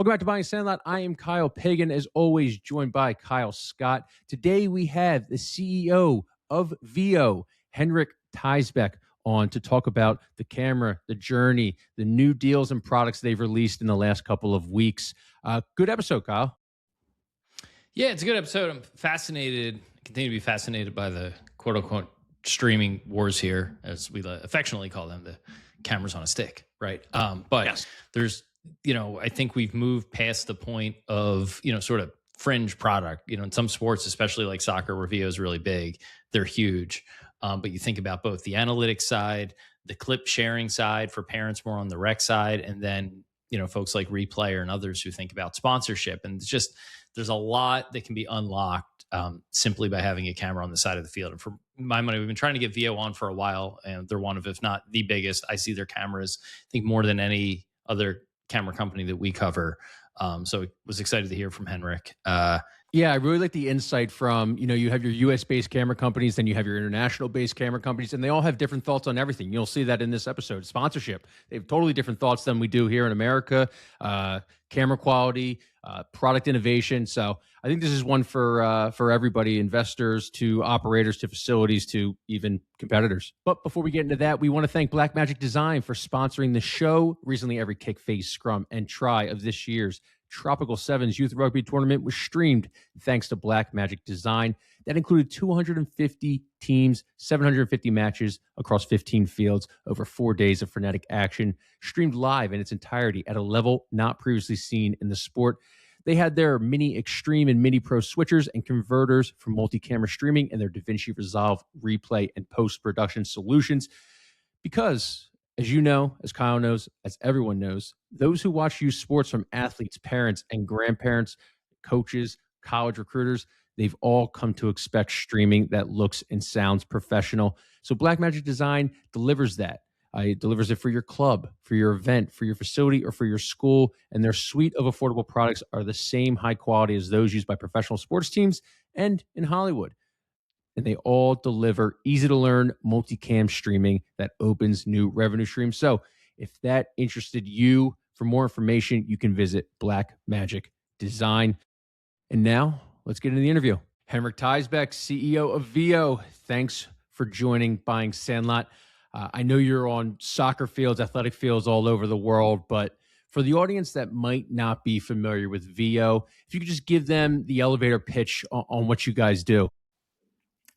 Welcome back to Buying Sandlot. I am Kyle Pagan, as always, joined by Kyle Scott. Today we have the CEO of Veo, Henrik Teisbaek, on to talk about the camera, the journey, the new deals and products they've released in the last couple of weeks. Good episode, Kyle. Yeah, it's a good episode. I'm fascinated, continue to be fascinated by the quote-unquote streaming wars here, as we affectionately call them, the cameras on a stick, right? But Yes. there's, I think we've moved past the point of, sort of fringe product. In some sports, especially like soccer, where Veo is really big, they're huge. But you think about both the analytics side, the clip sharing side for parents more on the rec side, and then, folks like Replayer and others who think about sponsorship. And it's just, there's a lot that can be unlocked simply by having a camera on the side of the field. And for my money, we've been trying to get Veo on for a while, and they're one of, if not the biggest. I see their cameras, I think, more than any other camera company that we cover. So I was excited to hear from Henrik. Yeah, I really like the insight from, you have your US-based camera companies, then you have your international-based camera companies, and they all have different thoughts on everything. You'll see that in this episode. Sponsorship, they have totally different thoughts than we do here in America. Camera quality, product innovation. So I think this is one for everybody, investors to operators to facilities to even competitors. But before we get into that, we want to thank Blackmagic Design for sponsoring the show. Recently, every kick, phase, scrum, and try of this year's Tropical Sevens Youth Rugby Tournament was streamed thanks to Blackmagic Design. That included 250 teams, 750 matches across 15 fields over 4 days of frenetic action, streamed live in its entirety at a level not previously seen in the sport. They had their Mini Extreme and Mini Pro switchers and converters for multi-camera streaming and their DaVinci Resolve replay and post-production solutions. Because, as you know, as Kyle knows, as everyone knows, those who watch youth sports, from athletes, parents, and grandparents, coaches, college recruiters, they've all come to expect streaming that looks and sounds professional. So Blackmagic Design delivers that. It delivers it for your club, for your event, for your facility, or for your school. And their suite of affordable products are the same high quality as those used by professional sports teams and in Hollywood. And they all deliver easy-to-learn multicam streaming that opens new revenue streams. So if that interested you, for more information, you can visit Blackmagic Design. And now, let's get into the interview. Henrik Teisbaek, CEO of Veo. Thanks for joining Buying Sandlot. I know you're on soccer fields, athletic fields all over the world, but for the audience that might not be familiar with Veo, if you could just give them the elevator pitch on what you guys do.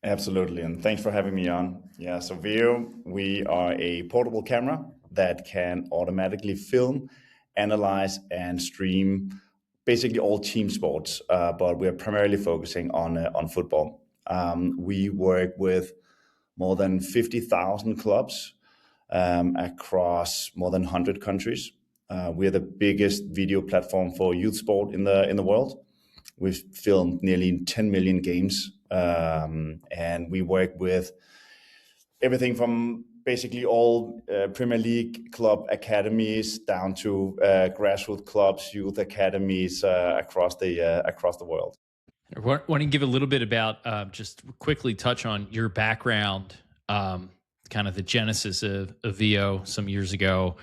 Absolutely, and thanks for having me on. Yeah, so Veo, we are a portable camera that can automatically film, analyze, and stream basically all team sports, but we're primarily focusing on football. We work with more than 50,000 clubs across more than 100 countries. We're the biggest video platform for youth sport in the world. We've filmed nearly 10 million games, and we work with everything from basically all Premier League club academies down to grassroots clubs, youth academies across the world. I want to give a little bit about, just quickly touch on your background, kind of the genesis of Veo some years ago,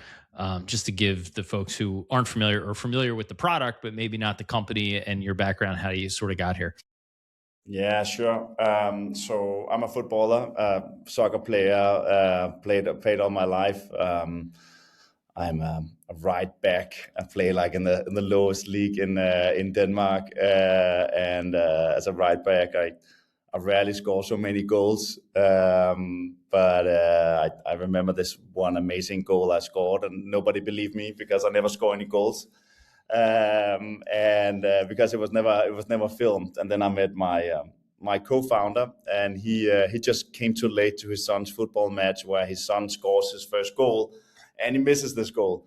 just to give the folks who aren't familiar or familiar with the product, but maybe not the company and your background, how you sort of got here. Yeah, sure. So I'm a footballer, soccer player, played all my life. I'm a right back. I play like in the lowest league in Denmark, and as a right back, I rarely score so many goals. But I remember this one amazing goal I scored, and nobody believed me because I never score any goals. And because it was never filmed. And then I met my co-founder, and he just came too late to his son's football match where his son scores his first goal, and he misses this goal.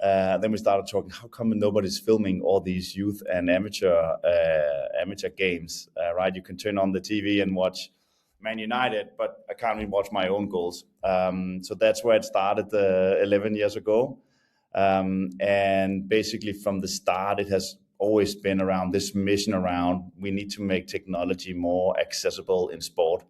Then we started talking, how come nobody's filming all these youth and amateur games, right? You can turn on the TV and watch Man United, but I can't even watch my own goals. So that's where it started 11 years ago. And basically from the start, it has always been around this mission around we need to make technology more accessible in sport.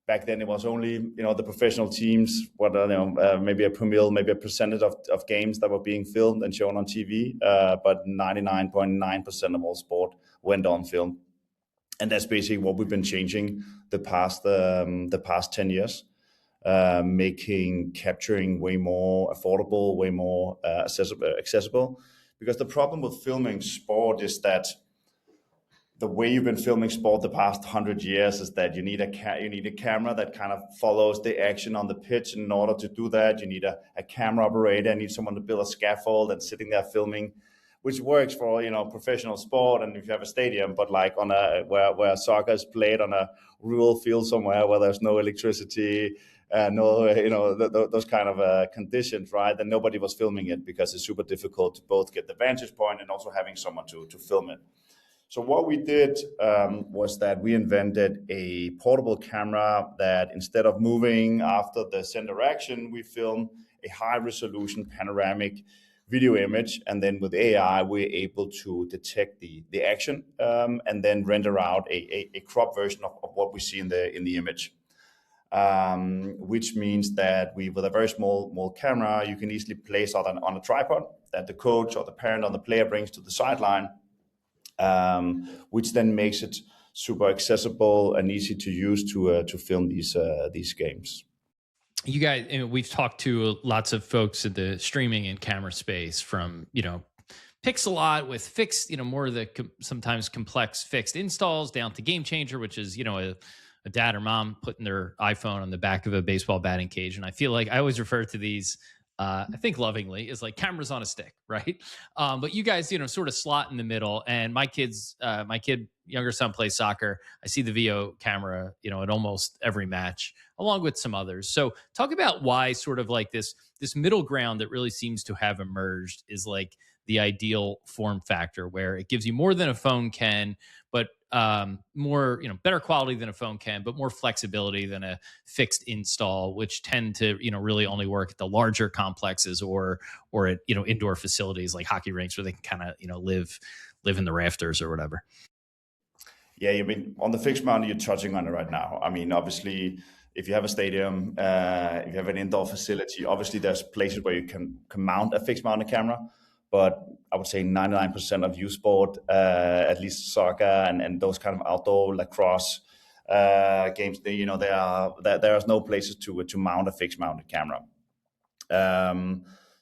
back then it was only the professional teams, maybe a promille, maybe a percentage of games that were being filmed and shown on TV, but 99.9% of all sport went on film, and that's basically what we've been changing the past 10 years, capturing way more affordable, way more accessible. Because the problem with filming sport is that the way you've been filming sport the past 100 years is that you need a camera that kind of follows the action on the pitch. And in order to do that, you need a camera operator, you need someone to build a scaffold and sitting there filming, which works for professional sport and if you have a stadium, but like on where soccer is played on a rural field somewhere where there's no electricity, those kind of conditions, right? Then nobody was filming it because it's super difficult to both get the vantage point and also having someone to film it. So what we did was that we invented a portable camera that instead of moving after the center action, we film a high resolution panoramic video image. And then with AI, we're able to detect the action and then render out a crop version of what we see in the image. Which means that with a very small camera, you can easily place on a tripod that the coach or the parent or the player brings to the sideline. Which then makes it super accessible and easy to use to film these games. You guys, we've talked to lots of folks in the streaming and camera space, from Pixelot with fixed, more of the sometimes complex fixed installs, down to Game Changer, which is a dad or mom putting their iPhone on the back of a baseball batting cage. And I feel like I always refer to these, I think lovingly, is like cameras on a stick, right? But you guys, sort of slot in the middle. And my younger son plays soccer. I see the Veo camera, at almost every match, along with some others. So talk about why sort of like this middle ground that really seems to have emerged is like the ideal form factor, where it gives you more than a phone can, but more, better quality than a phone can, but more flexibility than a fixed install, which tend to, really only work at the larger complexes or at, indoor facilities like hockey rinks where they can kind of, live in the rafters or whatever. Yeah, I mean, on the fixed mount, you're touching on it right now. I mean, obviously, if you have a stadium, if you have an indoor facility, obviously there's places where you can mount a fixed mounted camera. But I would say 99% of youth sport, at least soccer and those kind of outdoor lacrosse games, there is no places to mount a fixed mounted camera.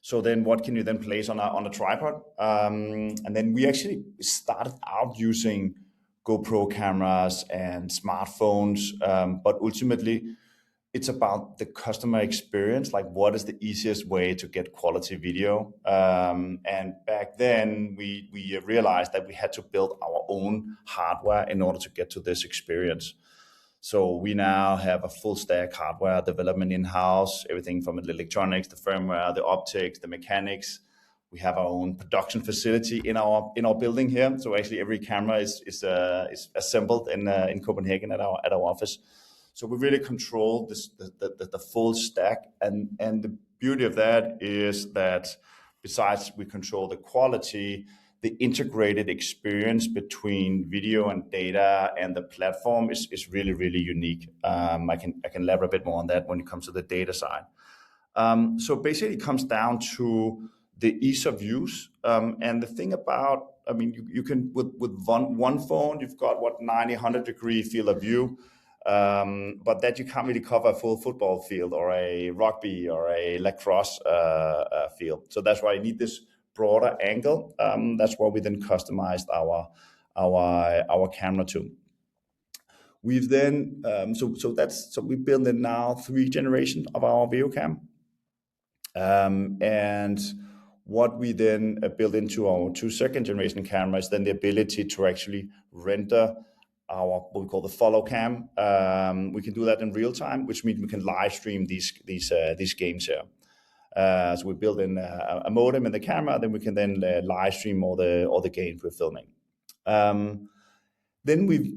So then what can you then place on a tripod? And then we actually started out using GoPro cameras and smartphones, but ultimately it's about the customer experience, like what is the easiest way to get quality video. And back then we realized that we had to build our own hardware in order to get to this experience. So we now have a full stack hardware development in-house, everything from the electronics, the firmware, the optics, the mechanics. We have our own production facility in our building here. So actually every camera is assembled in Copenhagen at our office. So we really control the full stack, and the beauty of that is that besides we control the quality, the integrated experience between video and data and the platform is really, really unique. I can elaborate a bit more on that when it comes to the data side. So basically it comes down to the ease of use, and the thing about, I mean, you can with one phone you've got 90-100 degree field of view. But that you can't really cover a full football field or a rugby or a lacrosse field. So that's why you need this broader angle. That's why we then customized our camera to. We've then so we built in now 3 generations of our Veo cam, and what we then built into our 2 second generation cameras, then the ability to actually render our what we call the follow cam. We can do that in real time, which means we can live stream these games here. So we build in a modem in the camera, then we can then live stream all the games we're filming. Then we've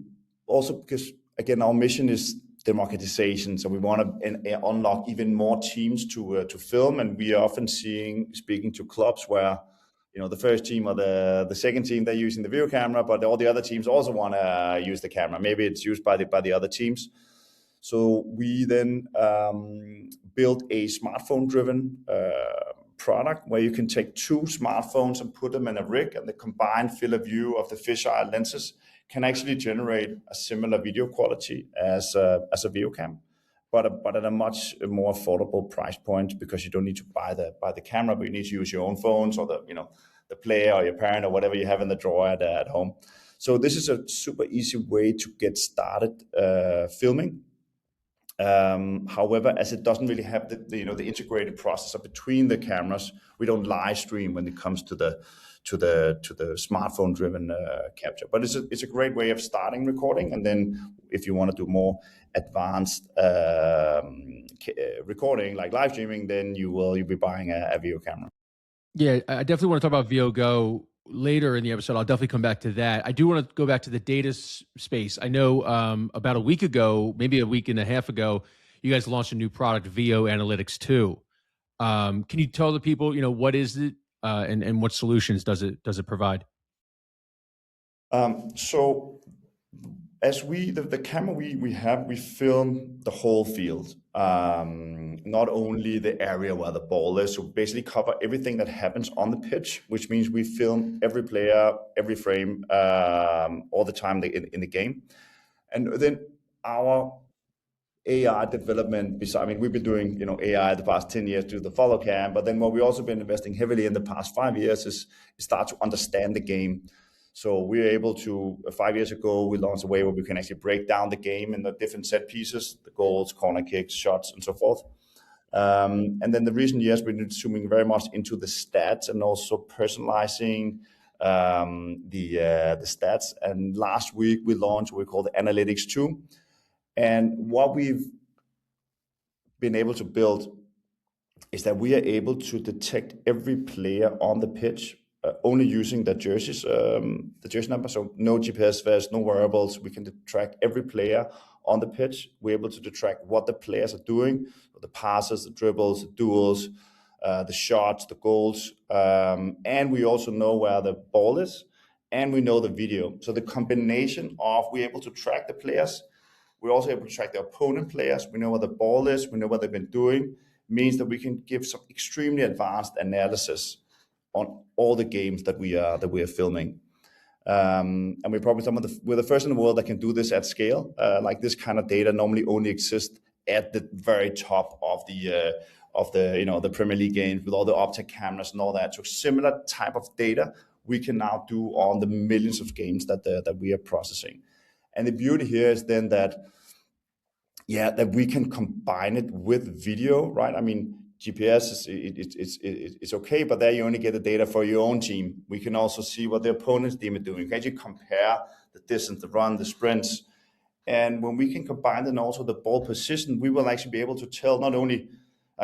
also, because again our mission is democratization, so we want to unlock even more teams to film, and we are often speaking to clubs where the first team or the second team, they're using the Veo camera, but all the other teams also want to use the camera. Maybe it's used by the other teams. So we then built a smartphone-driven product where you can take two smartphones and put them in a rig, and the combined field of view of the fisheye lenses can actually generate a similar video quality as a Veo cam, but at a much more affordable price point, because you don't need to buy the camera, but you need to use your own phones or the player or your parent or whatever you have in the drawer at home. So this is a super easy way to get started filming. However, as it doesn't really have the integrated processor between the cameras, we don't live stream when it comes to the smartphone driven capture. But it's a great way of starting recording, and then if you want to do more advanced recording like live streaming, then you'll be buying a Veo camera. Yeah, I definitely want to talk about Veo GO later in the episode. I'll definitely come back to that. I do want to go back to the data space. I know about a week ago, maybe a week and a half ago, you guys launched a new product, Veo Analytics 2. Can you tell the people, what is it and what solutions does it provide? So as the camera we film the whole field, not only the area where the ball is. So basically cover everything that happens on the pitch, which means we film every player, every frame, all the time in the game. And then our AI development, we've been doing AI the past 10 years to the follow cam, but then what we've also been investing heavily in the past 5 years is start to understand the game. So we were able to, 5 years ago, we launched a way where we can actually break down the game in the different set pieces, the goals, corner kicks, shots, and so forth. And then the recent years, we've been zooming very much into the stats and also personalizing the stats. And last week, we launched what we call the Analytics 2. And what we've been able to build is that we are able to detect every player on the pitch only using the jerseys, the jersey number. So no GPS vest, no wearables. We can track every player on the pitch. We're able to track what the players are doing, the passes, the dribbles, the duels, the shots, the goals. And we also know where the ball is, and we know the video. So the combination of we're able to track the players, we're also able to track the opponent players. We know where the ball is. We know what they've been doing. Means that we can give some extremely advanced analysis on all the games that we are filming. And we're probably we're the first in the world that can do this at scale. Like this kind of data normally only exists at the very top of the Premier League games with all the optic cameras and all that. So similar type of data we can now do on the millions of games that we are processing. And the beauty here is then that we can combine it with video, right? GPS it's okay, but there you only get the data for your own team. We can also see what the opponent's team are doing. You can actually compare the distance, the run, the sprints. And when we can combine then also the ball position, we will actually be able to tell not only,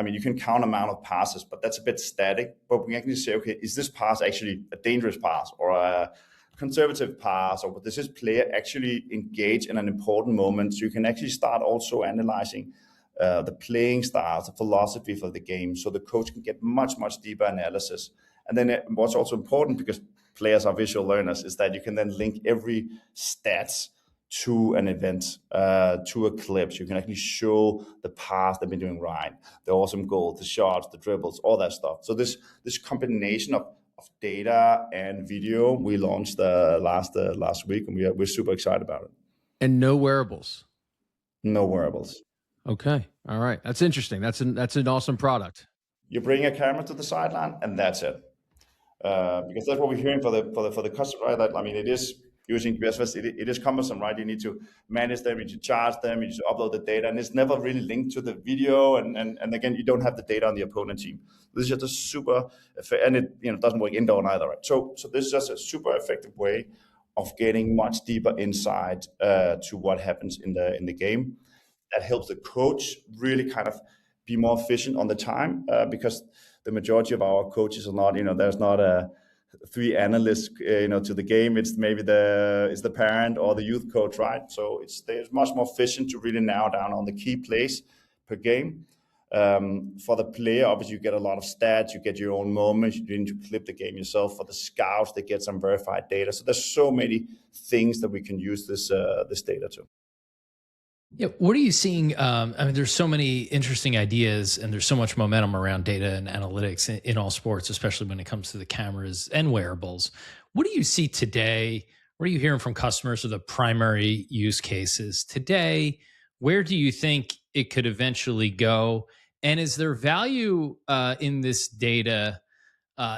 you can count amount of passes, but that's a bit static, but we can actually say, okay, is this pass actually a dangerous pass or a conservative pass, or does this player actually engage in an important moment? So you can actually start also analyzing the playing styles, the philosophy for the game, so the coach can get much, much deeper analysis. And then what's also important, because players are visual learners, is that you can then link every stats to an event, to a clip. So you can actually show the pass they've been doing right, the awesome goals, the shots, the dribbles, all that stuff. So this combination of data and video we launched last week, and we're super excited about it. And no wearables. No wearables. Okay. All right. That's interesting. That's an awesome product. You bring a camera to the sideline, and that's it. Because that's what we're hearing for the customer, right? That it is using GPS. It is cumbersome, right? You need to manage them, you need to charge them, you need to upload the data, and it's never really linked to the video. And again, you don't have the data on the opponent team. This is just a super, and it doesn't work indoor either, right? So this is just a super effective way of getting much deeper insight to what happens in the game. That helps the coach really kind of be more efficient on the time, because the majority of our coaches are not, there's not a 3 analysts, to the game. It's maybe it's the parent or the youth coach, right? So it's much more efficient to really narrow down on the key plays per game. For the player, obviously you get a lot of stats, you get your own moments, you need to clip the game yourself. For the scouts, they get some verified data. So there's so many things that we can use this data to. Yeah, what are you seeing? I mean, there's so many interesting ideas, and there's so much momentum around data and analytics in all sports, especially when it comes to the cameras and wearables. What do you see today? What are you hearing from customers are the primary use cases today? Where do you think it could eventually go? And is there value in this data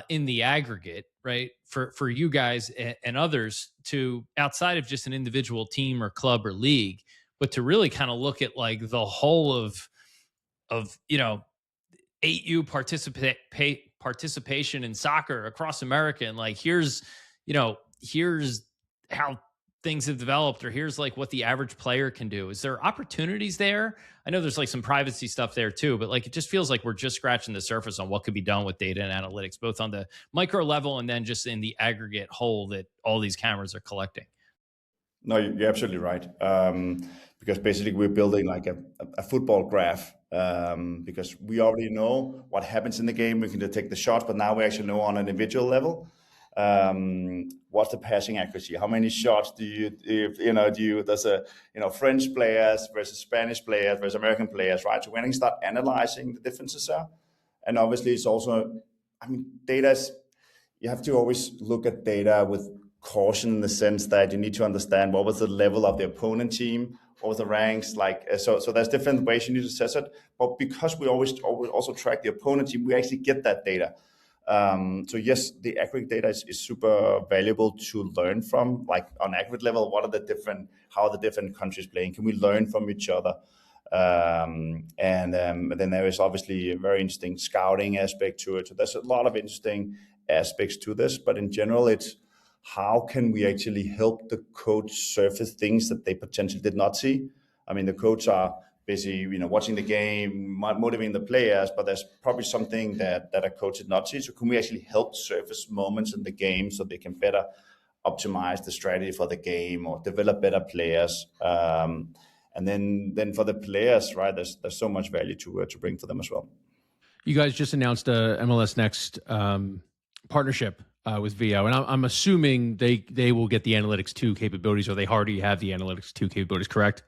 in the aggregate, right? For you guys and others to outside of just an individual team or club or league, but to really kind of look at like the whole of 8U participation in soccer across America, and like here's how things have developed, or here's like what the average player can do. Is there opportunities there? I know there's like some privacy stuff there too, but like it just feels like we're just scratching the surface on what could be done with data and analytics, both on the micro level and then just in the aggregate whole that all these cameras are collecting. No, you're absolutely right. Because basically we're building like a football graph, because we already know what happens in the game. We can detect the shots, but now we actually know on an individual level, what's the passing accuracy? How many shots do there's French players versus Spanish players versus American players, right? So when you start analyzing the differences there, and obviously it's also, I mean, you have to always look at data with caution in the sense that you need to understand what was the level of the opponent team, what was the ranks like. So there's different ways you need to assess it. But because we always also track the opponent team, we actually get that data. So yes, the aggregate data is super valuable to learn from. Like on aggregate level, how are the different countries playing? Can we learn from each other? And then there is obviously a very interesting scouting aspect to it. So there's a lot of interesting aspects to this, but in general, it's how can we actually help the coach surface things that they potentially did not see? I mean, the coach are busy, watching the game, motivating the players, but there's probably something that a coach did not see. So can we actually help surface moments in the game so they can better optimize the strategy for the game or develop better players? And then for the players, right, there's so much value to bring for them as well. You guys just announced a MLS Next partnership with Veo, and I'm assuming they will get the Analytics 2 capabilities, or they already have the Analytics 2 capabilities, correct?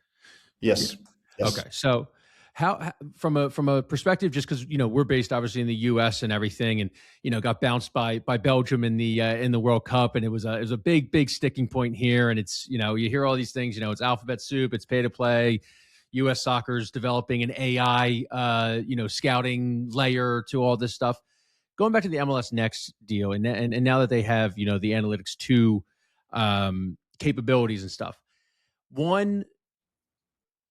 Yes. Okay, so how from a perspective, just because we're based obviously in the U.S. and everything, and got bounced by Belgium in the World Cup, and it was a big sticking point here, and it's you hear all these things, it's alphabet soup, it's pay to play. U.S. soccer's developing an AI scouting layer to all this stuff. Going back to the MLS Next deal, and now that they have the Analytics 2 capabilities and stuff, one,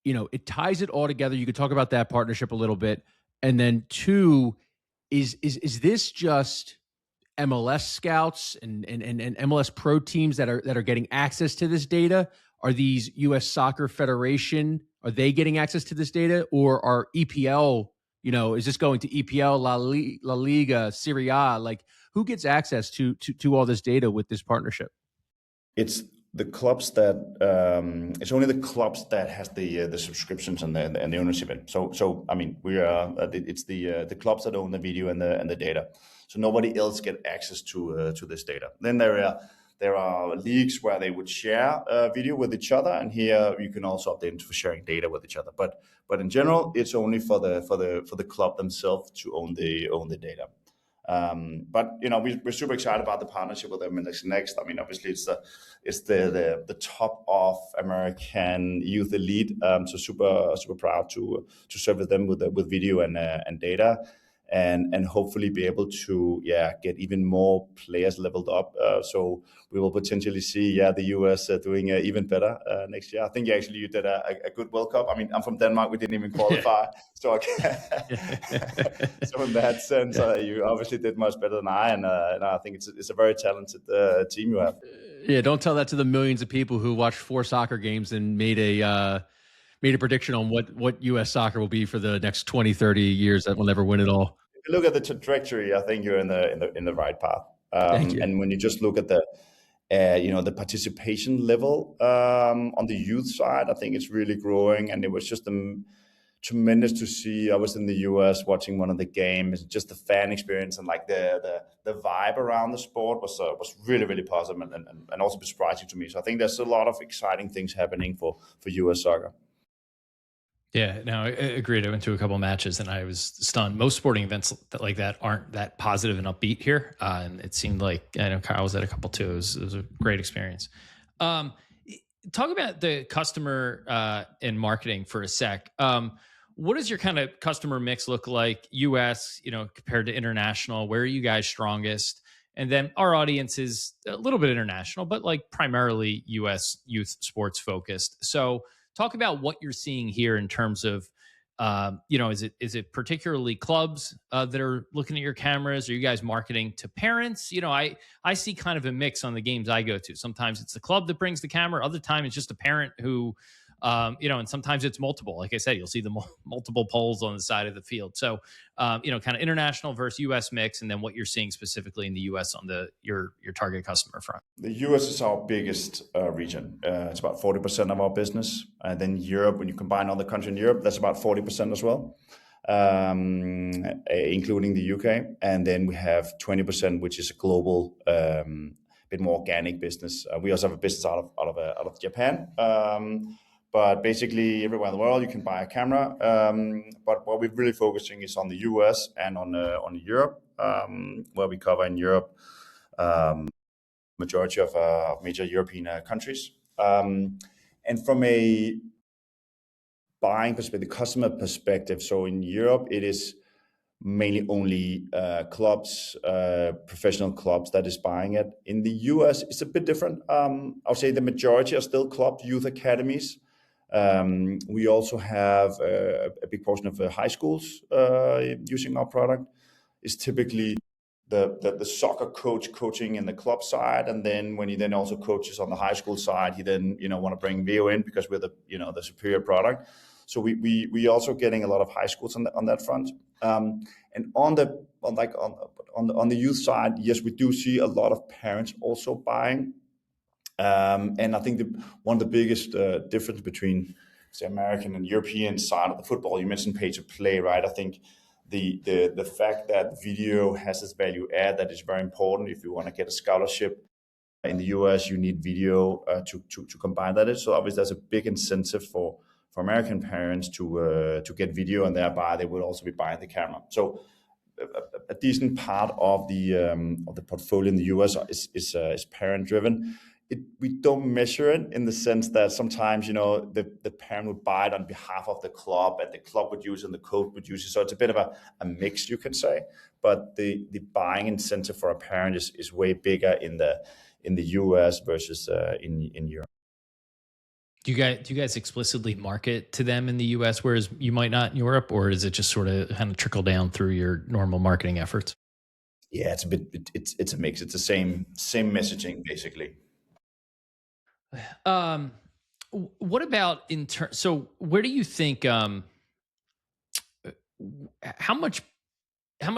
it ties it all together. You could talk about that partnership a little bit, and then two, is this just MLS scouts and MLS pro teams that are getting access to this data? Are these U.S. Soccer Federation? Are they getting access to this data, or are EPL? Is this going to EPL, La Liga, Serie A? Like, who gets access to all this data with this partnership? It's the clubs that it's only the clubs that has the subscriptions and the ownership. So I mean, it's the clubs that own the video and the data. So nobody else get access to this data. Then there are leagues where they would share video with each other, and here you can also opt in for sharing data with each other. But in general, it's only for the club themselves to own the data. But we're super excited about the partnership with them next. I mean, obviously it's the top of American youth elite. So super proud to serve with them with video and data, and hopefully be able to get even more players leveled up. So we will potentially see the US doing even better next year. I think actually you did a good World Cup. I mean, I'm from Denmark. We didn't even qualify, so so in that sense, you obviously did much better than I, and I think it's a very talented team you have. Yeah, don't tell that to the millions of people who watched 4 soccer games and made a prediction on what U.S. soccer will be for the next 20, 30 years that will never win it all. If you look at the trajectory, I think you're in the right path. Thank you. And when you just look at the the participation level on the youth side, I think it's really growing, and it was just tremendous to see. I was in the US watching one of the games, just the fan experience and like the vibe around the sport was really, really positive and also surprising to me. So I think there's a lot of exciting things happening for US soccer. Yeah, no, I agreed. I went to a couple matches and I was stunned. Most sporting events like that aren't that positive and upbeat here, and it seemed like I know Kyle was at a couple too. It was a great experience. Um, Talk about the customer and marketing for a sec. What does your kind of customer mix look like? U.S., compared to international. Where are you guys strongest? And then our audience is a little bit international, but like primarily U.S. youth sports focused. So talk about what you're seeing here in terms of is it particularly clubs that are looking at your cameras? Are you guys marketing to parents? I see kind of a mix on the games I go to. Sometimes it's the club that brings the camera. Other time it's just a parent who and sometimes it's multiple. Like I said, you'll see the multiple poles on the side of the field. So kind of international versus U.S. mix, and then what you're seeing specifically in the U.S. on your target customer front. The US is our biggest region. It's about 40% of our business. And then Europe, when you combine all the countries in Europe, that's about 40% as well, including the UK. And then we have 20%, which is a global, bit more organic business. We also have a business out of Japan. But basically, everywhere in the world, you can buy a camera. But what we're really focusing is on the US and on Europe, where we cover in Europe. Majority of major European countries. And from a buying perspective, the customer perspective, so in Europe, it is mainly only clubs, professional clubs that is buying it. In the US, it's a bit different. I would say the majority are still club youth academies. We also have a big portion of the high schools using our product. It's typically the soccer coach coaching in the club side, and then when he then also coaches on the high school side, he then want to bring Veo in because we're the superior product. So we also getting a lot of high schools on that front. And on the youth side, yes, we do see a lot of parents also buying. And I think one of the biggest difference between the American and European side of the football, you mentioned pay to play, right? I think the fact that video has this value add that is very important. If you want to get a scholarship in the US, you need video to combine that. So obviously, there's a big incentive for American parents to get video, and thereby they will also be buying the camera. So a decent part of the portfolio in the US is parent driven. We don't measure it in the sense that sometimes the parent would buy it on behalf of the club, and the club would use it and the coach would use it. So it's a bit of a mix, you can say. But the buying incentive for a parent is way bigger in the US versus in Europe. Do you guys explicitly market to them in the US, whereas you might not in Europe, or is it just sort of kind of trickle down through your normal marketing efforts? Yeah, it's a bit. It's a mix. It's the same messaging basically. What about so where do you think how much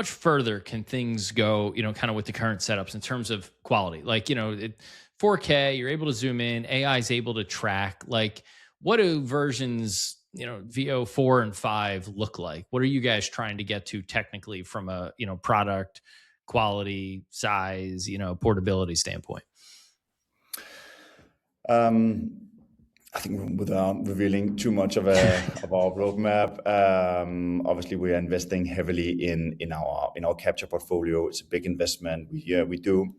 further can things go, kind of with the current setups in terms of quality? Like, 4K, you're able to zoom in, AI is able to track. Like, what do versions, VO 4 and 5 look like? What are you guys trying to get to technically from a, product quality, size, portability standpoint? I think without revealing too much of our roadmap, obviously we are investing heavily in our capture portfolio. It's a big investment we do.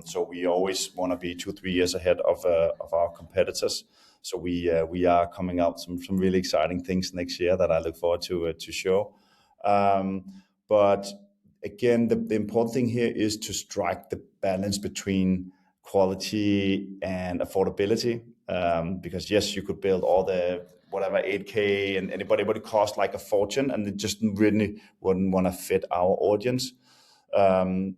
So we always want to be 2-3 years ahead of our competitors. So we are coming out some really exciting things next year that I look forward to show. But again, the important thing here is to strike the balance between quality and affordability. Because yes, you could build all the whatever 8K and anybody would cost like a fortune, and it just really wouldn't want to fit our audience.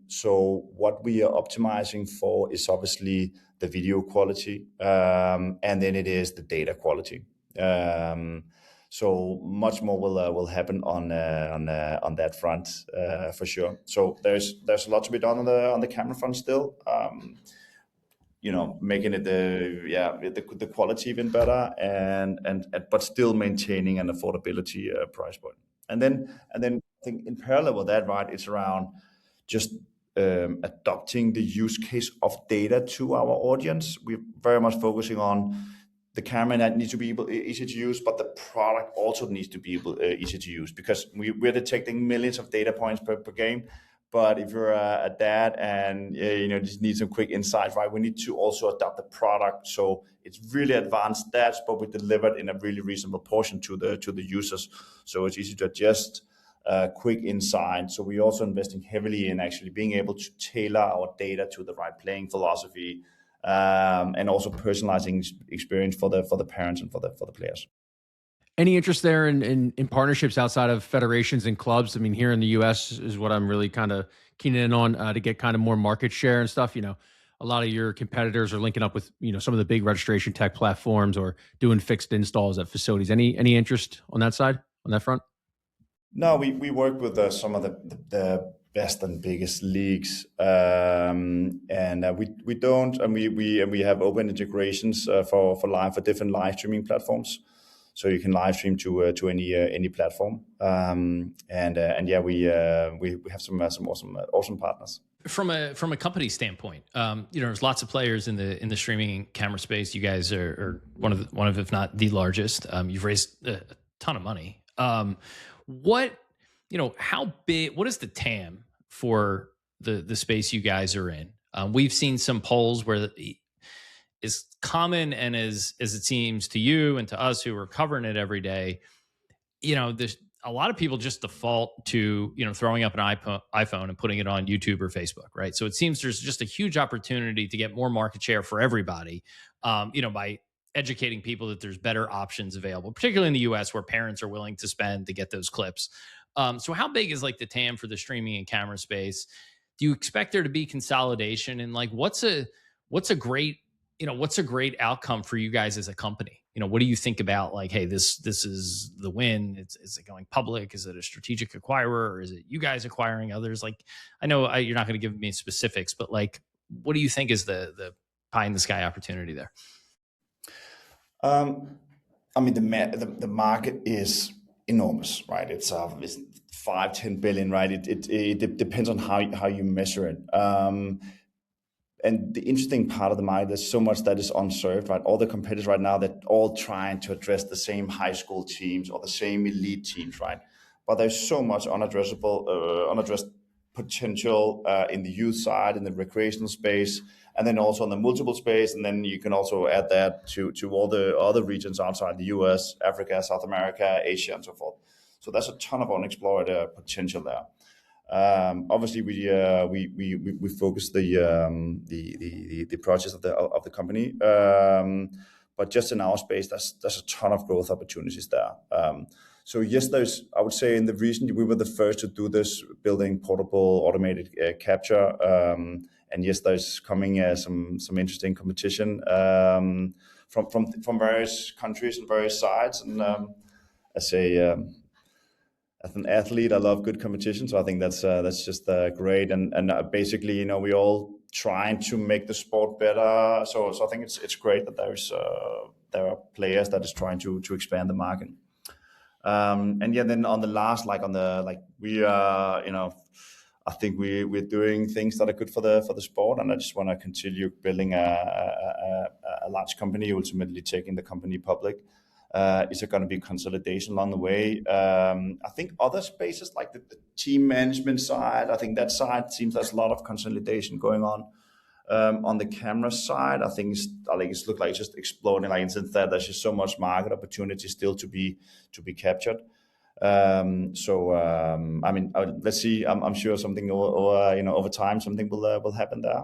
So what we are optimizing for is obviously the video quality, and then it is the data quality. So much more will happen on that front for sure. So there's a lot to be done on the camera front still. Making it the quality even better, and but still maintaining an affordability price point. And then I think in parallel with that, right, it's around just adopting the use case of data to our audience. We're very much focusing on the camera that needs to be easy to use, but the product also needs to be easy to use, because we're detecting millions of data points per game. But if you're a dad and just need some quick insights, right? We need to also adapt the product so it's really advanced stats, but we deliver it in a really reasonable portion to the users, so it's easy to adjust. Quick insight. So we're also investing heavily in actually being able to tailor our data to the right playing philosophy, and also personalizing experience for the parents and for the players. Any interest there in partnerships outside of federations and clubs? I mean, here in the U.S. is what I'm really kind of keen in on, to get kind of more market share and stuff. A lot of your competitors are linking up with some of the big registration tech platforms or doing fixed installs at facilities. Any interest on that side, on that front? No, we work with some of the best and biggest leagues, and we don't, and we have open integrations for different live streaming platforms. So you can live stream to any platform, and yeah, we have some awesome partners. From a company standpoint, there's lots of players in the streaming camera space. You guys are one of if not the largest. You've raised a ton of money. How big? What is the TAM for the space you guys are in? We've seen some polls where as common and as it seems to you and to us who are covering it every day, there's a lot of people just default to throwing up an iPhone and putting it on YouTube or Facebook, right? So it seems there's just a huge opportunity to get more market share for everybody, by educating people that there's better options available, particularly in the US where parents are willing to spend to get those clips. So how big is like the TAM for the streaming and camera space? Do you expect there to be consolidation? And like, what's a great outcome for you guys as a company? What do you think about, like, hey, this is the win? Is it going public? Is it a strategic acquirer, or is it you guys acquiring others? Like, I know you're not going to give me specifics, but like, what do you think is the pie in the sky opportunity there? I mean, the market is enormous, right? It's 5-10 billion, right? It depends on how you measure it. And the interesting part of the market, there's so much that is unserved, right? All the competitors right now, they're all trying to address the same high school teams or the same elite teams, right? But there's so much unaddressed potential in the youth side, in the recreational space, and then also in the multiple space. And then you can also add that to all the other regions outside the US, Africa, South America, Asia, and so forth. So there's a ton of unexplored potential there. Obviously, we focus the projects of the company, but just in our space, there's a ton of growth opportunities there. So yes, I would say in the region we were the first to do this, building portable automated capture, and yes, there's coming some interesting competition from various countries and various sides, and as an athlete, I love good competition, so I think that's just great. And basically, we're all trying to make the sport better. So I think it's great that there are players that is trying to expand the market. And yeah, then on the last, we are, I think we're doing things that are good for the sport, and I just want to continue building a large company, ultimately taking the company public. Is there going to be consolidation along the way? I think other spaces like the team management side, I think that side seems there's a lot of consolidation going on. On the camera side, I think it's looked like it's just exploding. Like, since that, there's just so much market opportunity still to be captured. I mean, let's see. I'm sure something over time something will happen there.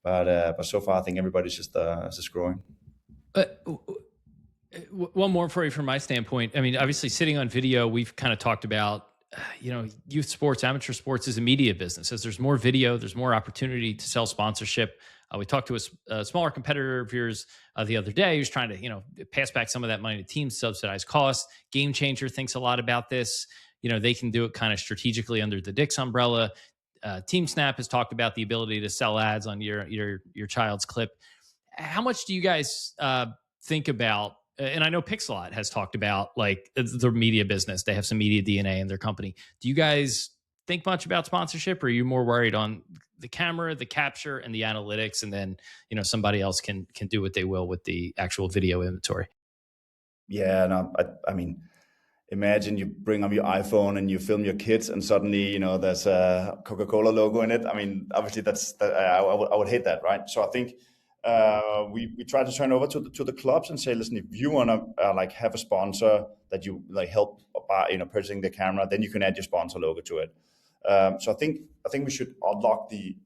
But so far, I think everybody's just growing. One more for you from my standpoint. I mean, obviously, sitting on video, we've kind of talked about, youth sports, amateur sports is a media business. As there's more video, there's more opportunity to sell sponsorship. We talked to a smaller competitor of yours the other day who's trying to, pass back some of that money to teams, subsidize costs. Game Changer thinks a lot about this. They can do it kind of strategically under the Dick's umbrella. Team Snap has talked about the ability to sell ads on your child's clip. How much do you guys think about? And I know Pixelot has talked about like the media business. They have some media DNA in their company. Do you guys think much about sponsorship, or are you more worried on the camera, the capture, and the analytics, and then somebody else can do what they will with the actual video inventory? Yeah, no, I mean, imagine you bring up your iPhone and you film your kids, and suddenly there's a Coca-Cola logo in it. I mean, obviously I would hate that, right? So I think we try to turn over to the clubs and say, listen, if you want to like have a sponsor that you like help by purchasing the camera, then you can add your sponsor logo to it. So I think we should unlock the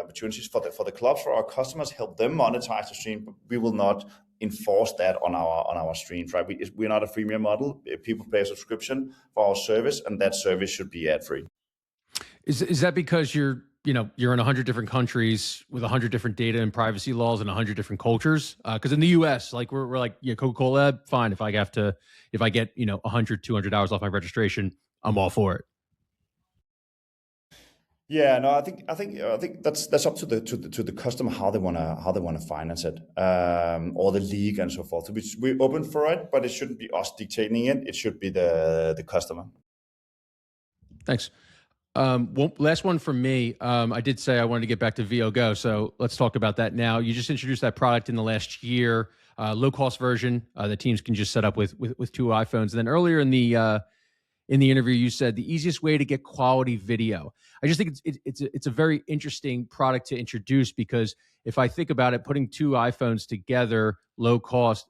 opportunities for the clubs, for our customers, help them monetize the stream. But we will not enforce that on our streams, right? We're not a freemium model. People pay a subscription for our service, and that service should be ad free. Is that because you're in 100 different countries with 100 different data and privacy laws and 100 different cultures? Because in the U.S., like we're like, Coca-Cola, fine. If I get $100, $200 off my registration, I'm all for it. Yeah, no, I think that's up to the customer how they wanna finance it, or the league and so forth. We're open for it, but it shouldn't be us dictating it. It should be the customer. Thanks. Last one from me. I did say I wanted to get back to Veo GO, so let's talk about that now. You just introduced that product in the last year, low cost version that teams can just set up with 2 iPhones. And then earlier in the interview, you said the easiest way to get quality video. I just think it's a very interesting product to introduce, because if I think about it, putting 2 iPhones together, low cost,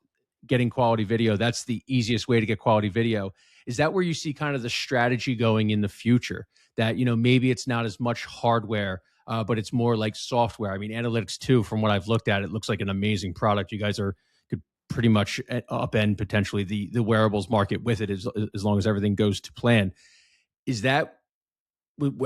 getting quality video, that's the easiest way to get quality video. Is that where you see kind of the strategy going in the future? That, maybe it's not as much hardware, but it's more like software. I mean, Analytics 2, from what I've looked at, it looks like an amazing product. You guys could pretty much upend potentially the wearables market with it, as long as everything goes to plan. Is that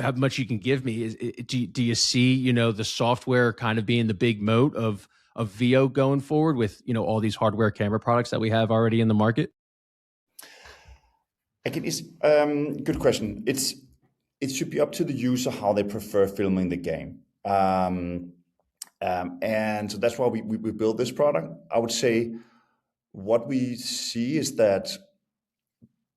how much you can give me? Do you see the software kind of being the big moat of Veo going forward with all these hardware camera products that we have already in the market? It's good question. It should be up to the user how they prefer filming the game, and so that's why we build this product. I would say what we see is that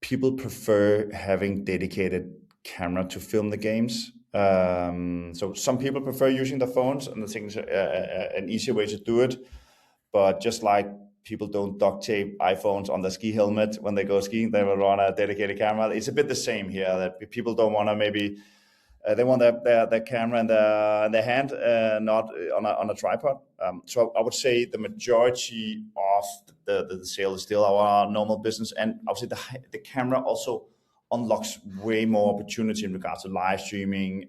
people prefer having dedicated camera to film the games. So some people prefer using their phones, and I think an easier way to do it. But just like people don't duct tape iPhones on their ski helmet when they go skiing, they will run a dedicated camera. It's a bit the same here, that people don't want to maybe they want their camera in their hand, not on a tripod. So I would say the majority of the sale is still our normal business, and obviously the camera also unlocks way more opportunity in regards to live streaming,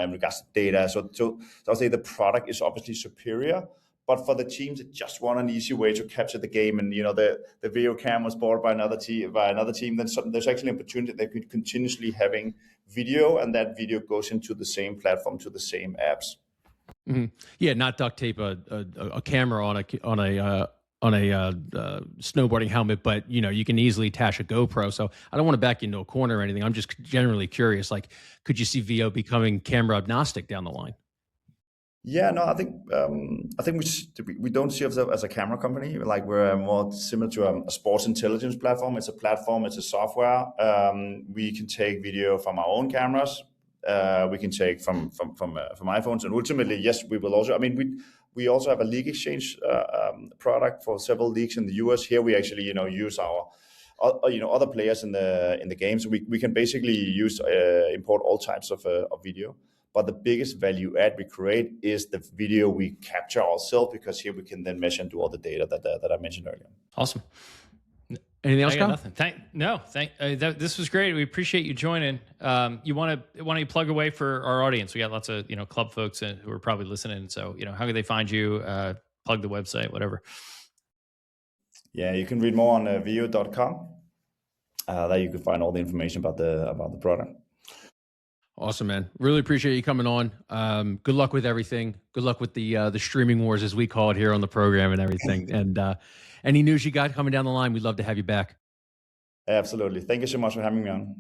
in regards to data. So I'll say the product is obviously superior, but for the teams that just want an easy way to capture the game, and the video cam was bought by another team, then there's actually an opportunity they could continuously having video, and that video goes into the same platform, to the same apps. Mm-hmm. Yeah, not duct tape a camera on a snowboarding helmet, but you can easily attach a GoPro. So I don't want to back you into a corner or anything. I'm just generally curious, like, could you see Veo becoming camera agnostic down the line? Yeah, no, I think we don't see ourselves as a camera company. Like, we're more similar to a sports intelligence platform. It's a platform. It's a software. We can take video from our own cameras. We can take from iPhones, and ultimately, yes, we will also. I mean, we also have a league exchange product for several leagues in the US. Here, we actually use our other players in the game, so we can basically import all types of video. But the biggest value add we create is the video we capture ourselves, because here we can then measure and do all the data that I mentioned earlier. Awesome. Anything else? Nothing. This was great. We appreciate you joining. You want to plug away for our audience? We got lots of club folks who are probably listening. So how can they find you? Plug the website, whatever. Yeah, you can read more on veo.com. There you can find all the information about the product. Awesome, man. Really appreciate you coming on. Good luck with everything. Good luck with the streaming wars, as we call it here on the program, and everything. And any news you got coming down the line, we'd love to have you back. Absolutely. Thank you so much for having me on.